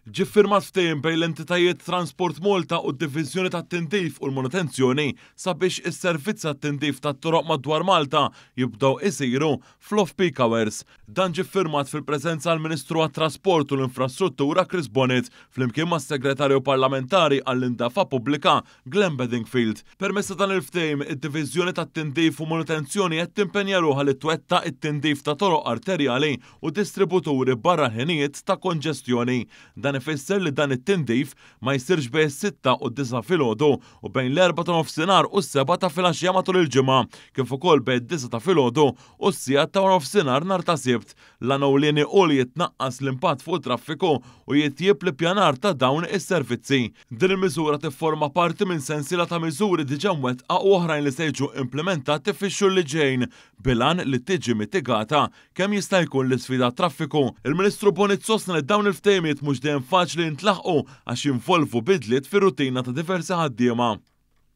Ġie ffirmat ftehim bejn l-entitajiet Transport Malta u d-Diviżjoni tat-Tindif u l-Manutenzjoni sabiex is-servizzi tat-tindif tat-toroq madwar Malta jibdew isiru fl-off-peak hours. Dan ġie ffirmat fil-preżenza għall-Ministru għat-Trasport u l-Infrastruttura Chris Bonnet flimkien mas-Segretarju Parlamentari għall-Indafa Pubblika Glenn Bedingfield. Permezz dan il-ftehim id-Diviżjoni tat-Tindif u Manutenzjoni qed timpenja ruħha li twettaq it-tindif ta' toroq arterjali u distributuri barraħinijiet ta' konġestjoni. Dan ifisser li dan it-tindif ma jsirx bejn is-6 u d-9 filgħodu u bejn l-4 ta' nofsinhar u s-7 ta' filgħaxija matul il-ġimgħa, kif ukoll bejn id-9 ta' filgħodu u s-siegħat ta' nofsinhar nhar ta' Sibt. L-għan li jitnaqqas l-impatt fuq it-traffiku u jitjieb l-ippjanar ta' dawn is-servizzi. Din il-miżura tifforma parti minn sensiela ta' miżuri diġà mwettqa u oħrajn li se jiġu implementati fix-xhur li ġejjin bilan li tiġi mitigata kemm jista' jkun l-isfida traffiku. Il-Ministru Bonnet sostna li dawn il-ftehimiet mhux dejjem faċli jintlaħqu għax jinvolvu bidliet fir-rutina ta' diversi ħaddiema.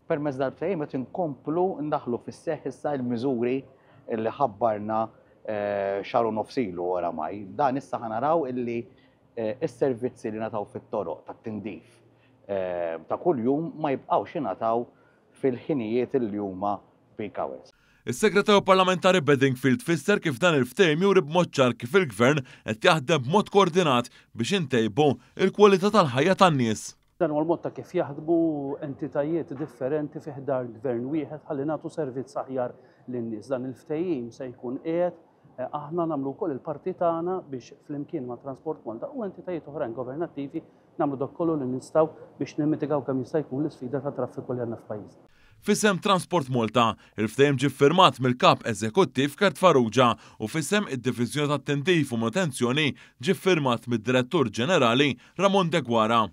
Permezz dal-ftehim qed inkomplu ndaħlu fis-seħħ issa l-miżuri li ħabbarna xahar u nofs ilu oramaj. Dan issa ħanaraw illi s-servizzi li nataw fit-toroq tat-tindif ta' kuljum ma jibqgħux jingħataw fil-ħinijiet li huma peak hours. Is-Segretarju Parlamentari Bedingfield fisser kif dan il-ftehim juri b'mod ċar kif il-Gvern qed jaħdem b'mod koordinat biex intejbu il-kwalità tal-ħajja tan-nies. Dan huwa l-mod ta' kif jaħdmu entitajiet differenti fi ħdar gvern wieħed ħalli nagħtu servizz aħjar lin-nies. Dan il-ftehim se jkun qiegħed aħna nagħmlu wkoll il-parti tagħna biex flimkien ma' Transport Malta u entitajiet oħrajn governattivi nagħmlu dak kollu li nistgħu biex nimmitigaw kemm jista' jkun l-isfida ta' traffiku li għandna f'pajjiżna. F'isem Transport Malta, il-ftehim ġie ffirmat mill-Kap Eżekuttiv Kert Farrugia u f'isem id-Diviżjoni tat-Tindif u Manutenzjoni ġie ffirmat mid-Direttur Ġenerali Ramon De Guara.